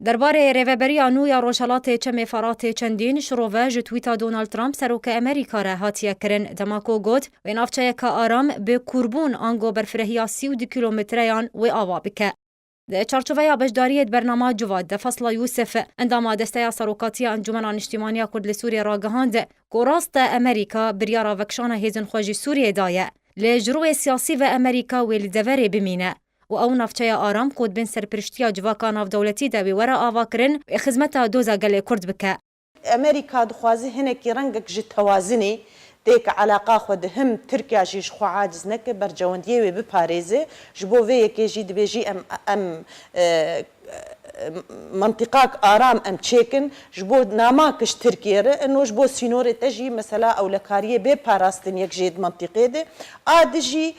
درباره ریوبریا نو یا روشالات چم فرات چندین شروع ج تویتا دونالد ترامپ سروک امریکا را هاتیه کرن دماکو گوت و نافچه که آرام به کربون آنگو برفرهیا 32 کیلومتریان و آوا بکه. ده چارچوبه بجداریت برنامه جواد ده فصل یوسف اندام دسته سروکاتی انجمن اجتماعی کرد لسوریه را گهاند که راست امریکا بریارا وکشان هیزن خوژی سوریه دایه لجروع سیاسی و امریکا و لدوره بمینه و او نافچه آرام کود بین سرپرشتیا جواکا ناف دولتی دا بی ورا آوا کرن و خدمت دوزا گل کرد بکه. امریکا دخوازی هنکی رنگک جی توازنی دیک علاقه خود هم ترکیه جیش خو عاجز نکه بر جواندیه و بپاريزه جبو وی یکی جی دبیجی ام منطقه آرام ام تشيكن جبو ناماكش تركيا انه جبو سينوري تجي مثلا او لكاريه بباراستن يك جيد منطقه دي ادجي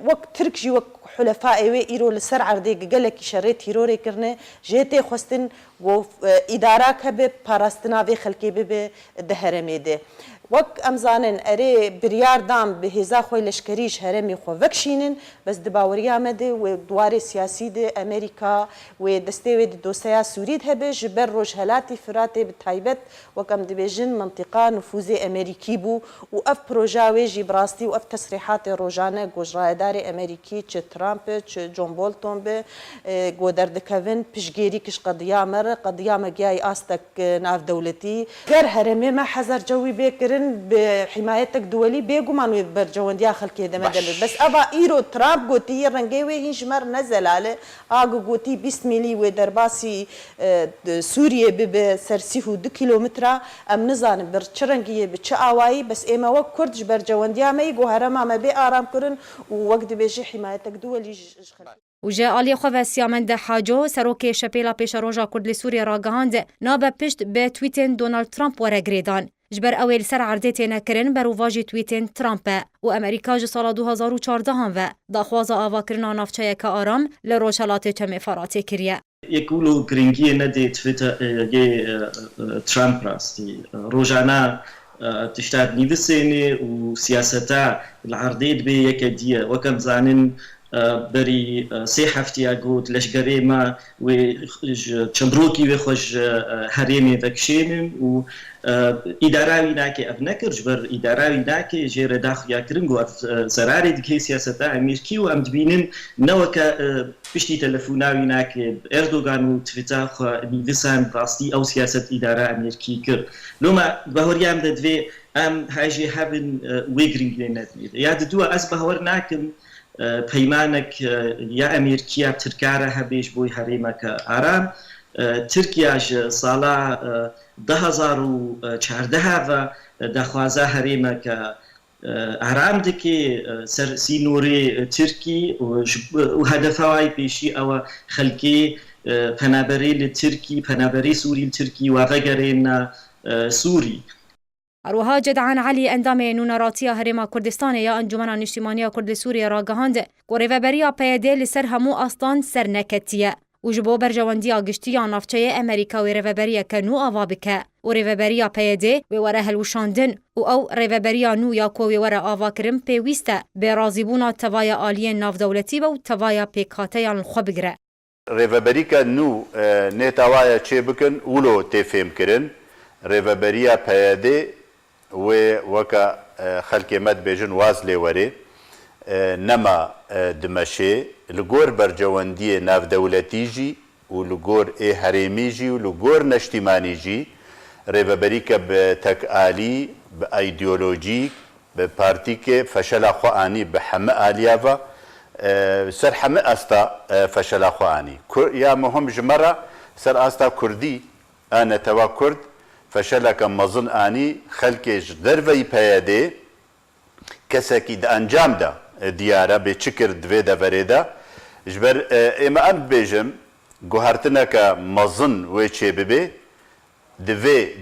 وقت تركجي وقت حلفاء وي ايرو لسر عردي قالك شريت هيروري كرنه جيتي خستن و اداره كبه باراستنا في خلكي به دهرمي دي وك امزانن اري بريار دام بهزا خوي لشكريش هرمي خو وكشينن بس دباوريا مده و دوار سياسي دي امريكا و دستي دوسيا سوريد هبه جبر روجهلاتي فراتي بتايبت وكم دبيجن منطقه نفوذ امريكي بو واف بروجاوي جي براستي واف تصريحات روجانه جوجرايداري امريكي تش ترامب تش جون بولتون به گودر دكافن بشجيري كش قضيه مر قضيه مجاي استك ناف دولتي غير هرمي ما حذر جوي بكر بحمايتك دولي بيجومان برجوانديا خلكي دم دل بس ابا ايرو ترامب قوتي رنجوي هنجمر نزل على اغو قوتي بسميلي ودرباسي سوريا بسرسيفو 2 كيلومتر ام نزان برچرنگي بچ اواي بس ايما وك كردج برجوانديا ما يجو هرما ما بي ارام كرن ووقت بيجي حمايتك دولي وجاء آلی خواه سیامند حاجو سروک شپیلا پیش روژا کرد لسوری را گهاند نابه پشت به تویتن دونالد ترامپ وره گریدان. جبر اویل سر عرضیت نکرن بر واجی تویتن ترامپ و امریکا جسال 2014 هم و داخواز آوا کرنا نافچه که آرام لروشالات چم فراتی کریه. يقولوا جرينجي ندي تويتر ترامب راستي روجانا تشتاد نيفسيني وسياستا العرضيد بي يكدية وكم زانن بري سي حفتي اقود لشقري ما و چمبروكي وخوش هريمي وكشينن و اداراوي ناكي افنكر جبر اداراوي ناكي جير داخل ياكرنگو اف زراري دكي سياستا اميركي و ام دبينن نوكا بشتي تلفوناوي ناكي اردوغان و تويتر خو نيفسان راستي او سياسة ادارة اميركي كر لوما بهوريام ددوي ام هاجي هافن ويگرينگ لندوي يا ددوا از بهور ناكم پیمانك يا امريكا تركاره هبيش بوي هريمك آرام تركيا سالا 2014 و دخوازه هريمك آرام دكي سر سينوري تركي و هدفواي بيشي او خلقي پنابري لتركي پنابري سوري لتركي و غيرين سوري اروها جدعان علی اندام نونراتی هرما کردستان یا انجمن اجتماعی کرد سوریه را گهاند گوریوبریا پیاده لسر همو استان سرنکتیه و جبو برجواندیا گشتی نافچه امریکا و ریوبریا کنو آوا بکه و ریوبریا پیاده و وره هلوشاندن و او ریوبریا نو یا کو و وره آوا کرم پیوسته به رازیبونا توای عالی ناف دولتی و توای پیکاتیان خو بگره ریوبریکا نو نتاوایا چه بکن ولو تفهم کرن ریوبریا پیاده و وكا خلقي مد بيجن واز لوري نما دمشي لغور برجوانديه ناف دولتيجي ولغور اي هريميجي ولغور نشتمانيجي ريفابريكا بتكالي بايديولوجي ببارتيكي فشل اخواني بحم اليافا سر حم استا فشل اخواني يا مهم جمره سر استا كردي انا توا كرد فشلك مظن اني خلكش درفي پیاده کسکی د انجام ده دیاره به چکر دوی ده ورده جبر اما ام بیجم گوهرتنه که مظن و چه ببه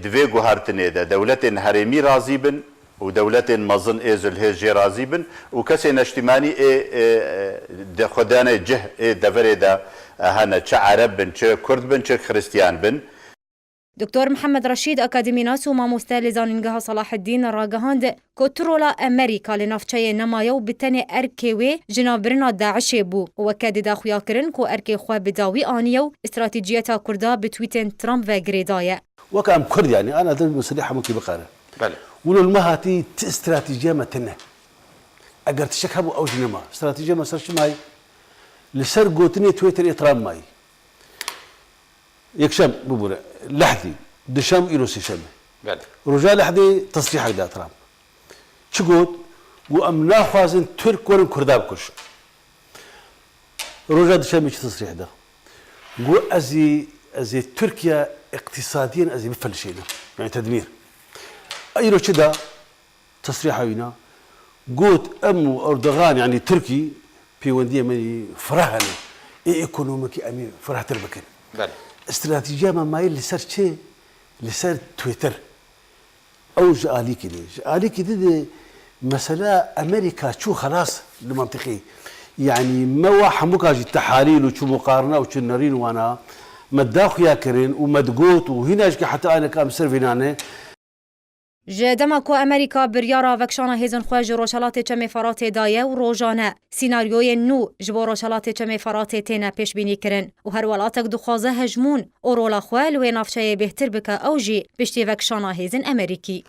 دوی گوهرتنه ده دولت هرمی راضی بن و دولت مظن ازل هجی راضی بن و کسی نشتمانی ده خدانه جه ده ورده هنه چه عرب بن چه کرد بن چه خریستیان بن دكتور محمد رشید اکادمیناس و مامۆستا لە زانینگەها صلاح الدین ڕاگەهاند کۆترۆلا ئەمریکا لە ناوچەیە نەمایە و بتەنێ ئەرکێ وێ ژنابرنا داعشێ بوو وەکە دەداخویاکردن کۆ ئەرکێ خوا بداوی ئانیە و استراتیجیەتا کوردا بتویتên ترامپ و گرێدایە. وكام كرد يعني انا ضد مسلحه ممكن بقاره بله ولو المهاتي استراتيجيه متنه اگر تشكبوا او جنما استراتيجيه ما صارش ماي لسر قوتني تويتر اترام ماي يكشم ببوره لحدي دشم إيروسي شم بله رجال لحدي تصريح دا ترامب شقوت وامنا خوازن ترك ورن كرداب كش رجال دشم ايش تصريح ده قو ازي تركيا اقتصاديا ازي بفلشينا يعني تدمير ايرو كذا تصريح هنا قوت اردوغان يعني تركي في ونديه من فرهنا ايكونوميكي امي فرح تربكن بله استراتيجيه ما مايل لسر شيء لسر تويتر او جالي كده مساله امريكا شو خلاص المنطقي يعني ما واحد مكاجي تحاليل وشو مقارنه وشو نارين وانا مداخ ياكرين ومدقوت وهنا حتى انا كام سيرفينانه جدما کو امریکا بریارا وکشانا هیزن خواه روشالات چمی فرات دایه و روزانه سیناریوی نو جبو روشالات چمی فرات تینا پیش بینی کرن و هر ولاتک دخوازه هجمون او رولا خواه لوی نافچه بهتر بکه او جی بشتی وکشانا هیزن امریکی.